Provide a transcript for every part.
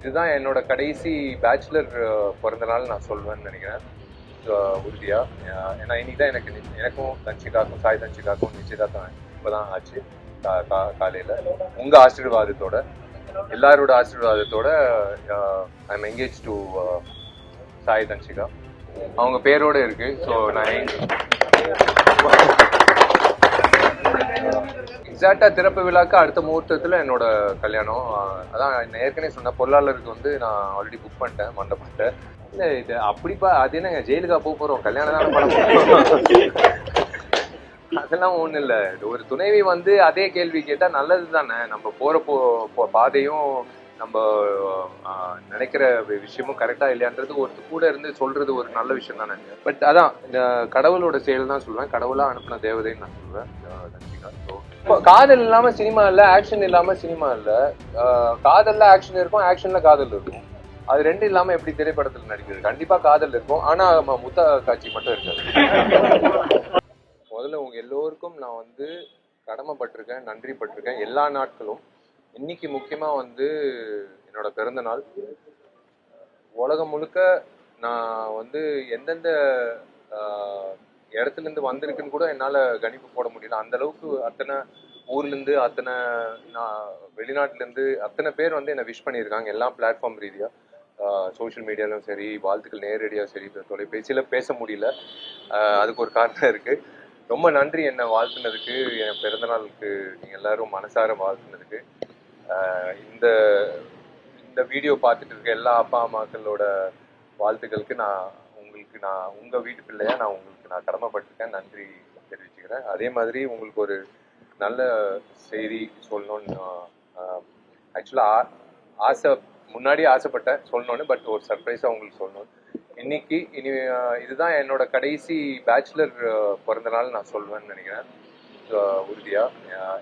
இதுதான் என்னோட கடைசி பேச்சுலர் பிறந்த நாள் நான் சொல்வேன்னு நினைக்கிறேன் உறுதியா. ஏன்னா இன்னைக்கு தான் எனக்கும் தன்ஷிகாக்கும் சாய் தன்ஷிகாக்கும் நிச்சயதார்த்தம் இப்போதான் ஆச்சு. காலையில உங்க ஆசீர்வாதத்தோட, எல்லாரோட ஆசீர்வாதத்தோட I am engage to Sai Dhanshika. அவங்க பேரோட இருக்கு. ஸோ நான் எக்ஸாக்டா திறப்பு விழாக்கு அடுத்த முகூர்த்தத்துல என்னோட கல்யாணம். அதான் நான் ஏற்கனவே சொன்ன பொருளாளருக்கு வந்து நான் ஆல்ரெடி புக் பண்ணிட்டேன் மண்டபத்தை. இல்ல இது அப்படிப்பா, அது என்னங்க ஜெயிலுக்கா போறோம், கல்யாணம் தானே பண்ண போறோம். அதெல்லாம் ஒண்ணும் இல்ல. ஒரு துணைவி வந்து அதே கேள்வி கேட்டா நல்லது தானே. நம்ம போற பாதையும் நம்ம நினைக்கிற விஷயமும் கரெக்டா இல்லையான்றது ஒரு கூட இருந்து சொல்றது ஒரு நல்ல விஷயம் தானே. பட் அதான் கடவுளோட செயல் தான் சொல்லுவேன், கடவுளா அனுப்பின தேவதைன்னு நான் சொல்லுவேன். காதல் இல்லாம சினிமா இல்ல, ஆக்ஷன் இல்லாம சினிமா இல்ல. காதல்ல ஆக்ஷன் இருக்கும், ஆக்ஷன்ல காதல் இருக்கும். அது ரெண்டு இல்லாம எப்படி திரைப்படத்துல நடிக்கிறது? கண்டிப்பா காதல் இருக்கும், ஆனா முத்த காட்சி மட்டும் இருக்காது. முதல்ல உங்க எல்லோருக்கும் நான் வந்து கடமைப்பட்டிருக்கேன், நன்றி பட்டிருக்கேன் எல்லா நாட்களும். இன்னைக்கு முக்கியமா வந்து என்னோட பிறந்த நாள். உலகம் முழுக்க நான் வந்து எந்தெந்த இடத்துல இருந்து வந்திருக்குன்னு கூட என்னால கணிப்பு போட முடியல. அந்த அளவுக்கு அத்தனை ஊர்ல இருந்து, அத்தனை வெளிநாட்டுல இருந்து அத்தனை பேர் வந்து என்னை விஷ் பண்ணியிருக்காங்க எல்லா பிளாட்ஃபார்ம் ரீதியா. சோசியல் மீடியாலும் சரி, வாழ்த்துக்கள் நேரடியா சரி, தொலைபேசியில பேச முடியல. அதுக்கு ஒரு காரணம் இருக்கு. ரொம்ப நன்றி என்னை வாழ்த்துனதுக்கு, என் பிறந்த நாளுக்கு நீங்க எல்லாரும் மனசார வாழ்த்துனதுக்கு. இந்த இந்த வீடியோ பார்த்துட்டு இருக்க எல்லா அப்பா அம்மாக்களோட வாழ்த்துக்களுக்கு நான் உங்க வீட்டு பிள்ளையா நான் உங்களுக்கு நான் கடமைப்பட்டிருக்கேன், நன்றி தெரிவிச்சுக்கிறேன். அதே மாதிரி உங்களுக்கு ஒரு நல்ல செய்தி சொல்லணும்னு ஆக்சுவலா முன்னாடியே ஆசைப்பட்டேன் சொல்லணும்னு. பட் ஒரு சர்ப்ரைஸா உங்களுக்கு சொல்லணும். இதுதான் என்னோட கடைசி பேச்சுலர் பிறந்த நாள் நான் சொல்வேன்னு நினைக்கிறேன் உறுதியா.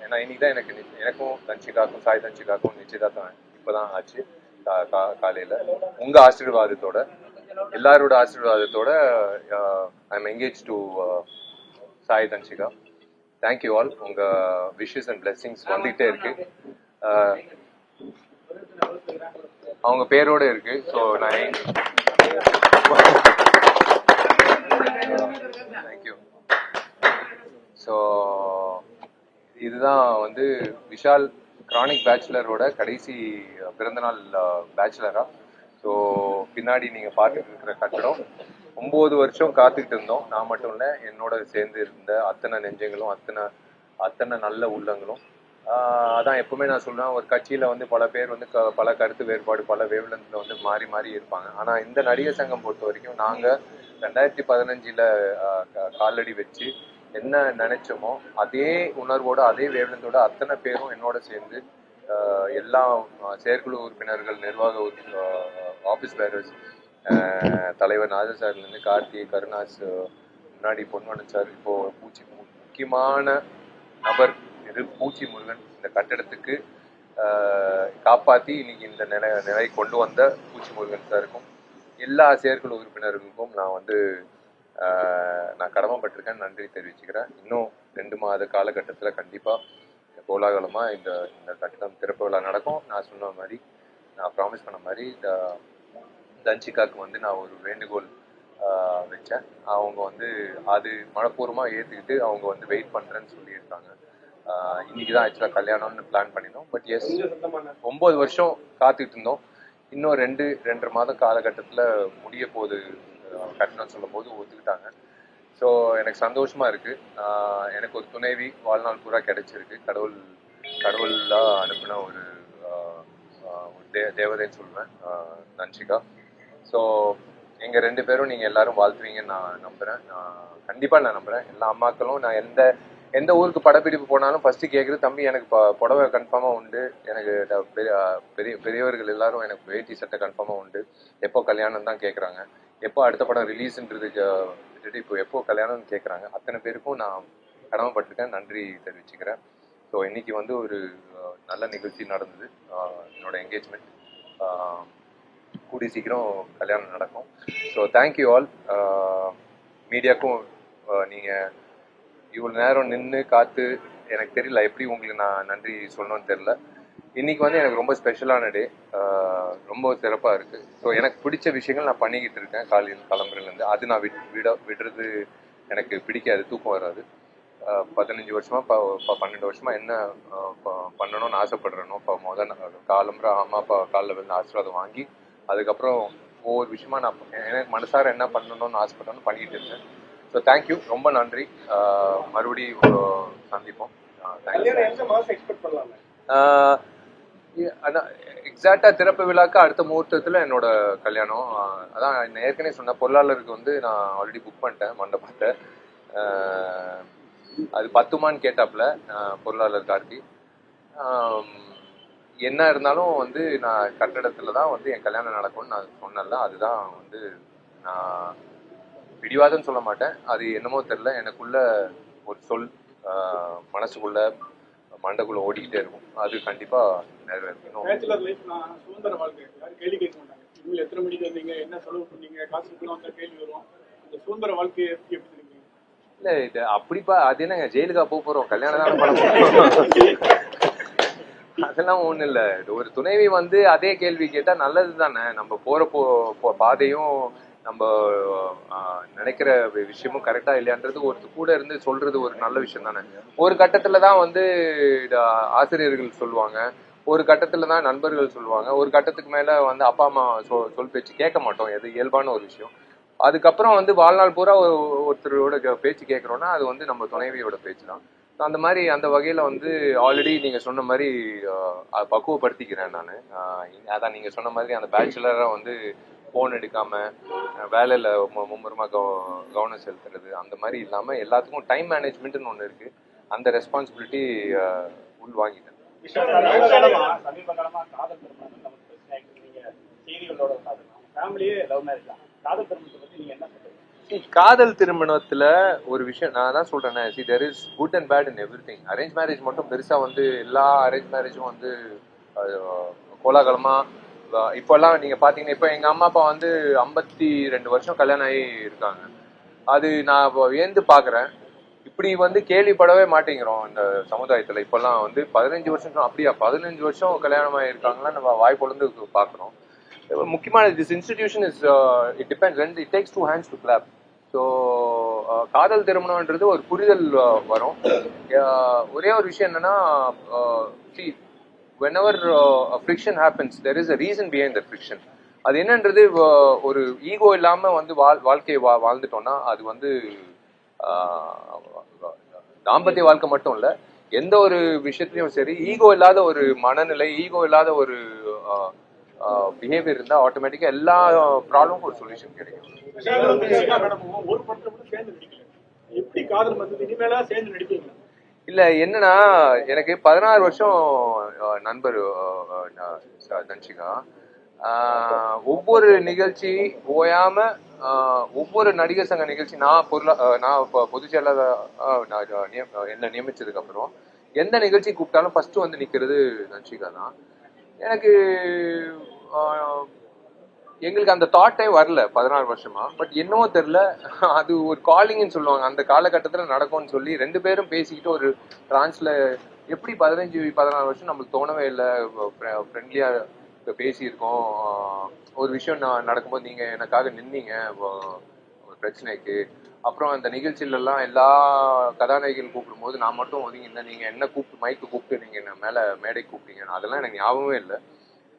ஏன்னா இன்னைக்கு தான் எனக்கும் தன்ஷிகாக்கும் சாய் தன்ஷிகாக்கும் நிச்சயதார்த்தம் இப்போதான் ஆச்சு. காலையில உங்க ஆசீர்வாதத்தோட, எல்லாரோட ஆசீர்வாதத்தோட I am engage to Sai Dhanshika. Thank you all. உங்க விஷஸ் அண்ட் பிளெஸிங்ஸ் வந்துகிட்டே இருக்கு. அவங்க பேரோட இருக்கு. ஸோ நான் தேங்க்யூ. ஸோ இதுதான் வந்து விஷால் கிரானிக் பேச்சுலரோட கடைசி பிறந்தநாள் பேச்சுலரா. ஸோ பின்னாடி நீங்க பார்த்துட்டு இருக்கிற கட்டடம் 9 வருஷம் காத்துக்கிட்டு இருந்தோம். நான் மட்டும் இல்லை, என்னோட சேர்ந்து இருந்த அத்தனை நெஞ்சங்களும், அத்தனை நல்ல உள்ளங்களும். அதான் எப்பவுமே நான் சொல்லுவேன், ஒரு கட்சியில வந்து பல பேர் வந்து பல கருத்து வேறுபாடு, பல வேவ்லென்த்ல வந்து மாறி மாறி இருப்பாங்க. ஆனா இந்த நடிகர் சங்கம் பொறுத்த வரைக்கும் நாங்க 2015 காலடி வச்சு என்ன நினைச்சோமோ அதே உணர்வோட, அதே வேவ்லென்த்தோட அத்தனை பேரும் என்னோட சேர்ந்து எல்லா செயற்குழு உறுப்பினர்கள், நிர்வாக ஆபீஸ் பேரர்ஸ், தலைவர் நாஜர் சார்ல இருந்து கார்த்தி, கருணாஸ், முன்னாடி பொன்வனன் சார், இப்போ முக்கியமான நபர் பூச்சி முருகன் இந்த கட்டடத்துக்கு காப்பாத்தி இன்னைக்கு இந்த நிலை கொண்டு வந்த பூச்சி முருகன் சாருக்கும் எல்லா செயற்குழு உறுப்பினர்களுக்கும் நான் கடமைப்பட்டிருக்கேன், நன்றி தெரிவிச்சுக்கிறேன். இன்னும் 2 மாத காலகட்டத்தில் கண்டிப்பா கோலாகலமா இந்த கட்டடம் திறப்பு விழா நடக்கும். நான் சொன்ன மாதிரி, நான் ப்ராமிஸ் பண்ண மாதிரி தன்ஷிகாவுக்கு வந்து நான் ஒரு வேண்டுகோள் வச்சேன். அவங்க வந்து அது மனப்பூர்வமா ஏற்றுக்கிட்டு அவங்க வந்து வெயிட் பண்றேன்னு சொல்லியிருக்காங்க. இன்னைக்கு தான் ஆக்சுவலாக கல்யாணம்னு பிளான் பண்ணியிருந்தோம். பட் எஸ், 9 வருஷம் காத்துக்கிட்டு இருந்தோம். இன்னும் 2.5 மாதம் காலகட்டத்தில் முடிய போகுது கட்டணம் சொல்லும் போது ஒத்துக்கிட்டாங்க. ஸோ எனக்கு சந்தோஷமா இருக்கு. எனக்கு ஒரு துணைவி வாழ்நாள் பூரா கிடைச்சிருக்கு. கடவுளா அனுப்பின ஒரு தேவதைன்னு சொல்லுவேன் தன்ஷிகா. ஸோ எங்க 2 பேரும் நீங்க எல்லாரும் வாழ்த்துவீங்கன்னு நான் நம்புறேன். கண்டிப்பா நான் நம்புறேன். எல்லா அம்மாக்களும், நான் எந்த ஊருக்கு படப்பிடிப்பு போனாலும் ஃபர்ஸ்ட் கேட்குறது, தம்பி எனக்கு புடவை கன்ஃபார்மா உண்டு, எனக்கு பெரியவர்கள் எல்லாரும் எனக்கு வேட்டி சட்டை கன்ஃபார்மா உண்டு, எப்போ கல்யாணம் தான் கேட்குறாங்க, எப்போ அடுத்த படம் ரிலீஸ்ன்றதுக்கு விட்டுட்டு இப்போ எப்போ கல்யாணம்னு கேட்குறாங்க. அத்தனை பேருக்கும் நான் கடமைப்பட்டிருக்கேன், நன்றி தெரிவிச்சுக்கிறேன். ஸோ இன்னைக்கு வந்து ஒரு நல்ல நிகழ்ச்சி நடந்தது. என்னோட என்கேஜ்மெண்ட் கூடி சீக்கிரம் கல்யாணம் நடக்கும். So thank you all. மீடியாவுக்கும் நீங்கள் இவ்வளோ நேரம் நின்று காத்து, எனக்கு தெரியல எப்படி உங்களுக்கு நான் நன்றி சொல்லணும்னு தெரியல. இன்னைக்கு வந்து எனக்கு ரொம்ப ஸ்பெஷலான டே, ரொம்ப சிறப்பா இருக்கு. ஸோ எனக்கு பிடிச்ச விஷயங்கள் நான் பண்ணிக்கிட்டு இருக்கேன் காலையில் கிளம்புறதுலேருந்து. அது நான் விடுறது எனக்கு பிடிக்காது, தூக்கம் வராது. 15 வருஷமா 12 வருஷமா என்ன பண்ணணும்னு ஆசைப்படுறேனோ, இப்போ காலம்புற அம்மா அப்பா காலில் விழுந்து ஆசீர்வாதம் வாங்கி அதுக்கப்புறம் ஒவ்வொரு விஷயமா நான் எனக்கு மனசார என்ன பண்ணணும்னு ஆசைப்பட்டோன்னு பண்ணிக்கிட்டு இருக்கேன். ஸோ தேங்க்யூ, ரொம்ப நன்றி. மறுபடியும் சந்திப்போம். எக்ஸாக்டா திறப்பு விழாக்கு அடுத்த முகூர்த்தத்துல என்னோட கல்யாணம். அதான் ஏற்கனவே சொன்ன பொருளாளருக்கு வந்து நான் ஆல்ரெடி புக் பண்ணிட்டேன் மண்டபத்தை. அது பத்துமான்னு கேட்டாப்புல பொருளாளர் கார்த்தி. என்ன இருந்தாலும் வந்து நான் கட்டடத்துல தான் வந்து என் கல்யாணம் நடக்கும்னு நான் சொன்னல. அதுதான் வந்து நான் பிடிவாதம் சொல்ல மாட்டேன், அது என்னமோ தெரியல, எனக்குள்ள ஒரு சொல் மனசுக்குள்ள மண்டக்குள்ள ஓடிக்கிட்டே இருக்கும். அது கண்டிப்பா நிறைவேறணும். சுதந்திர வாழ்க்கை யாரும் கேள்வி கேட்க மாட்டாங்க. இவங்க எத்தனை மணிக்கு வந்தீங்க, என்ன செலவு பண்ணீங்க, காசுக்கு வந்தா கேள்வி வரும். இந்த சுதந்திர வாழ்க்கையை எப்படி எப்படி இருக்கீங்க? இல்ல இது அப்படிப்பா, அது என்னங்க ஜெயிலுக்கா போறோம், கல்யாணம் தானே பண்ண போறோம். அதெல்லாம் ஒண்ணு இல்ல. ஒரு துணைவி வந்து அதே கேள்வி கேட்டா நல்லது தானே. நம்ம போற பாதையும் நம்ம நினைக்கிற விஷயமும் கரெக்டா இல்லையான்றது ஒரு கூட இருந்து சொல்றது ஒரு நல்ல விஷயம் தானே. ஒரு கட்டத்துலதான் வந்து ஆசிரியர்கள் சொல்லுவாங்க, ஒரு கட்டத்துல தான் நண்பர்கள் சொல்லுவாங்க, ஒரு கட்டத்துக்கு மேல வந்து அப்பா அம்மா சொல் பேச்சு கேட்க மாட்டோம், எது இயல்பான ஒரு விஷயம். அதுக்கப்புறம் வந்து வாழ்நாள் பூரா ஒருத்தரோட பேச்சு கேட்கறோம்னா அது வந்து நம்ம துணைவியோட பேச்சு தான். அந்த மாதிரி அந்த வகையில வந்து ஆல்ரெடி நீங்க சொன்ன மாதிரி பக்குவப்படுத்திக்கிறேன் நான். அதான் நீங்க சொன்ன மாதிரி அந்த பேச்சுலரா வந்து போன் எடுக்காம வேலையில மும்முரமா கவனம் செலுத்துறது, அந்த மாதிரி இல்லாம எல்லாத்துக்கும் டைம் மேனேஜ்மெண்ட்னு ஒண்ணு இருக்கு, அந்த ரெஸ்பான்சிபிலிட்டி உள் வாங்கிட்டேன். காதல் திருமணத்துல ஒரு விஷயம் நான் தான் சொல்றேன், there is good and bad in everything. Arrange marriage மட்டும் பெருசா வந்து எல்லா அரேஞ்ச் மேரேஜும் வந்து கோலாகலமா இப்பெல்லாம் நீங்க பாத்தீங்கன்னா, இப்ப எங்க அம்மா அப்பா வந்து 52 வருஷம் கல்யாணம் ஆகி இருக்காங்க. அது நான் வியந்து பாக்குறேன். இப்படி வந்து கேள்விப்படவே மாட்டேங்கிறோம் இந்த சமுதாயத்துல. இப்பெல்லாம் வந்து 15 வருஷம், அப்படியா 15 வருஷம் கல்யாணம் ஆகிருக்காங்களா நம்ம வாய் பொழுது பாக்குறோம். முக்கியமான this institution is it depends, it takes 2 hands to clap. So காதல் திருமணம்ன்றது ஒரு புரிதல் வரும். ஒரே ஒரு விஷயம் என்னன்னா, whenever a friction happens, there is a reason behind that friction. அது என்னன்றது ஒரு ஈகோ இல்லாம வந்து வாழ்க்கையை வாழ்ந்துட்டோம்னா அது வந்து தாம்பத்திய வாழ்க்கை மட்டும் இல்ல, எந்த ஒரு விஷயத்திலயும் சரி ஈகோ இல்லாத ஒரு மனநிலை, ஈகோ இல்லாத ஒரு பிஹேவியர் இருந்தா ஆட்டோமேட்டிக்கா எல்லா ப்ராப்ளமும் ஒரு சொல்யூஷன் கிடைக்கும். இல்ல என்னன்னா, எனக்கு 16 வருஷம் நண்பர் தன்ஷிகா. ஒவ்வொரு நிகழ்ச்சி ஓயாம ஒவ்வொரு நடிகர் சங்க நிகழ்ச்சி நான் பொதுச் செயலாளர் என்ன நியமிச்சதுக்கு அப்புறம் எந்த நிகழ்ச்சி கூப்பிட்டாலும் ஃபர்ஸ்ட் வந்து நிக்கிறது தன்ஷிகா தான். எனக்கு எங்களுக்கு அந்த தாட்டே வரல 16 வருஷமா. பட் என்னவோ தெரியல, அது ஒரு காலிங்னு சொல்லுவாங்க, அந்த காலகட்டத்துல நடக்கும்னு சொல்லி 2 பேரும் பேசிக்கிட்டு ஒரு டிரான்ஸ்ல எப்படி 15-16 வருஷம் நம்மளுக்கு தோணவே இல்லை. ஃப்ரெண்ட்லியா பேசியிருக்கோம். ஒரு விஷயம் நடக்கும்போது நீங்க எனக்காக நின்னீங்க ஒரு பிரச்சனைக்கு. அப்புறம் அந்த நிகழ்ச்சியில எல்லாம் எல்லா கதாநாயகிகள் கூப்பிடும் போது நான் மட்டும் ஒதுங்க, நீங்க என்ன கூப்பிட்டு மைக்கு கூப்பிட்டு நீங்க என்ன மேல மேடை கூப்பிட்டீங்க, அதெல்லாம் எனக்கு ஞாபகமே இல்லை.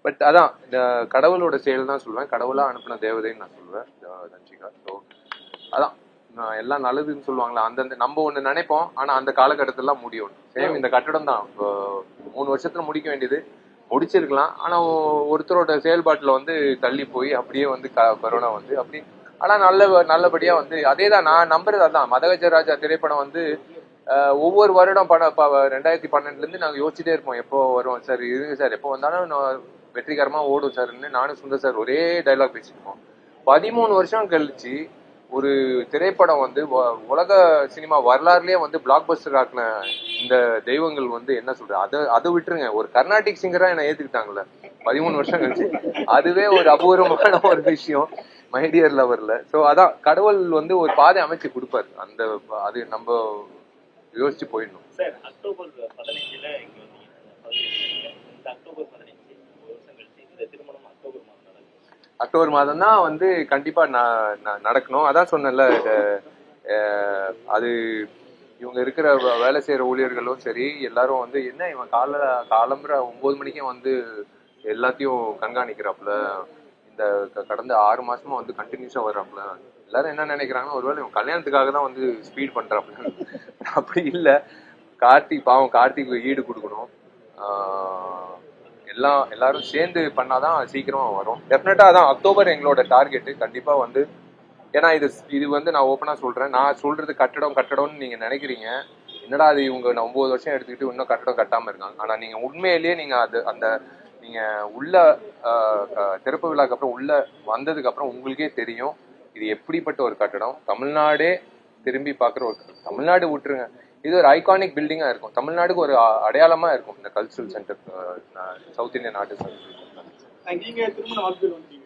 பட் அதான் இந்த கடவுளோட செயல் தான் சொல்லுவேன், கடவுளா அனுப்பின தேவதைன்னு நான் சொல்லுவேன் தன்ஷிகா. ஸோ அதான் எல்லாம் நல்லதுன்னு சொல்லுவாங்களா, அந்தந்த நம்ம ஒண்ணு நினைப்போம், ஆனா அந்த காலகட்டத்திலாம் முடியும். சேம் இந்த கட்டடம் தான் 3 வருஷத்துல முடிக்க வேண்டியது முடிச்சிருக்கலாம், ஆனா ஒருத்தரோட செயல்பாட்டுல வந்து தள்ளி போய் அப்படியே வந்து கொரோனா வந்து அப்படி. ஆனா நல்லபடியா வந்து அதேதான் நான் நம்புறது. அதான் மதகஜ ராஜா திரைப்படம் வந்து ஒவ்வொரு வருடம் 2012 இருந்து நாங்க யோசிச்சுட்டே இருப்போம், எப்போ வரும் சார், இருங்க சார், எப்போ வந்தாலும் வெற்றிகரமா ஓடும் சார்ன்னு நானும் சுந்தர் சார் ஒரே டைலாக் பேசிருப்போம். 13 வருஷம் கழிச்சு ஒரு திரைப்படம் வந்து உலக சினிமா வரலாறுலயே வந்து பிளாக் பஸ்டர் ஆக்குன இந்த தெய்வங்கள் வந்து என்ன சொல்ற, அதை விட்டுருங்க, ஒரு கர்நாடிக் சிங்கரா என்ன ஏத்துக்கிட்டாங்கல்ல 13 வருஷம் கழிச்சு, அதுவே ஒரு அபூர்வமான ஒரு விஷயம் மைடியர் லவர்ல. சோ அதான் கடவுள் வந்து ஒரு பாதை அமைச்சு கொடுப்பாரு, அந்த அது நம்ம யோசிச்சு போயிடணும். சார், அக்டோபர் 15 இங்க வந்து அக்டோபர் மாதம் தான் வந்து கண்டிப்பா நடக்கணும். அதான் சொன்னேன்ல, அது இவங்க இருக்கிற வேலை செய்யற ஊழியர்களும் சரி எல்லாரும் வந்து என்ன இவன் காலம்புற 9 மணிக்கே வந்து எல்லாத்தையும் கண்காணிக்கிறாப்புல, இந்த கடந்த 6 மாசமா வந்து கண்டினியூஸா வர்றாப்புல. எல்லாரும் என்ன நினைக்கிறாங்கன்னா ஒருவேளை இவன் கல்யாணத்துக்காக தான் வந்து ஸ்பீட் பண்றாப்புல. அப்படி இல்ல, கார்த்திக் ஈடு கொடுக்கணும். எல்லாரும் சேர்ந்து பண்ணாதான் சீக்கிரம் வரும். டெஃபினட்டா அதான் அக்டோபர் எங்களோட டார்கெட். கண்டிப்பா வந்து ஏன்னா இது வந்து நான் ஓப்பனா சொல்றேன், நான் சொல்றது கட்டடம்னு நீங்க நினைக்கிறீங்க. என்னடா அது இவங்க 9 வருஷம் எடுத்துக்கிட்டு இன்னும் கட்டடம் கட்டாம இருக்காங்க. ஆனா நீங்க உண்மையிலேயே நீங்க நீங்க உள்ள திறப்பு விழாக்கு அப்புறம் உள்ள வந்ததுக்கு அப்புறம் உங்களுக்கே தெரியும் இது எப்படிப்பட்ட ஒரு கட்டடம். தமிழ்நாடே திரும்பி பாக்குற ஒரு தமிழ்நாடு விட்டுருங்க, இது ஒரு ஐகானிக் பில்டிங்கா இருக்கும். தமிழ்நாடுக்கு ஒரு அடையாளமா இருக்கும் இந்த cultural centre, south Indian artist. நீங்க திருமண வாழ்க்கையில் வந்தீங்க,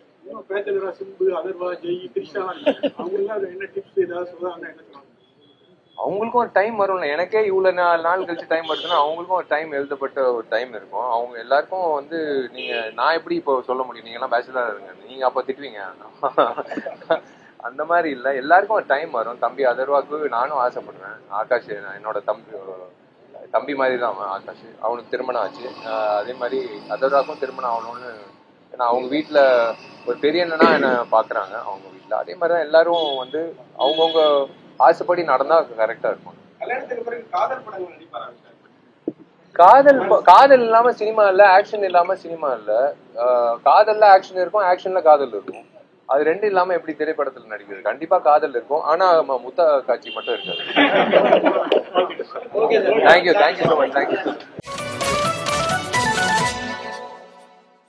பேச்சலரா சிம்பு, அதர்வா, ஜெய், திரிஷா, அவங்களுக்கு என்ன டிப்ஸ் ஏதாவது சொல்றாங்க? என்ன சொல்லுவாங்க? அவங்களுக்கும் ஒரு டைம் வரும்ல. எனக்கே இவ்வளவு நாள் கழிச்சு டைம் வருதுன்னா அவங்களுக்கும் ஒரு டைம், எழுதப்பட்ட ஒரு டைம் இருக்கும். அவங்க எல்லாருக்கும் வந்து நான் எப்படி இப்போ சொல்ல முடியும், நீங்க எல்லாம் பேச்சுலரா இருங்க, நீங்க அப்ப திட்டுவீங்க. அந்த மாதிரி இல்ல, எல்லாருக்கும் ஒரு டைம் வரும். தம்பி அதர்வாக்கு நானும் ஆசைப்படுறேன். ஆகாஷ் என்னோட தம்பி மாதிரி தான் அவன். ஆகாஷ் அவனுக்கு திருமணம் ஆச்சு. அதே மாதிரி அதர்வாக்கும் திருமணம் ஆகணும்னு, ஏன்னா அவங்க வீட்டுல ஒரு பெரிய அண்ணனா என்ன பாக்குறாங்க அவங்க வீட்டுல. அதே மாதிரிதான் எல்லாரும் வந்து அவங்கவுங்க ஆசைப்படி நடந்தா கரெக்டா இருக்கும். காதல் இல்லாம சினிமா இல்ல, ஆக்ஷன் இல்லாம சினிமா இல்ல. காதல்ல ஆக்ஷன் இருக்கும், ஆக்ஷன்ல காதல் இருக்கும். அது ரெண்டு இல்லாம எப்படி திரைப்படத்துல நடிக்கிறது? கண்டிப்பா காதல் இருக்கும், ஆனா முத்த காட்சி மட்டும் இருக்காது. Thank you so much. தேங்க்யூ.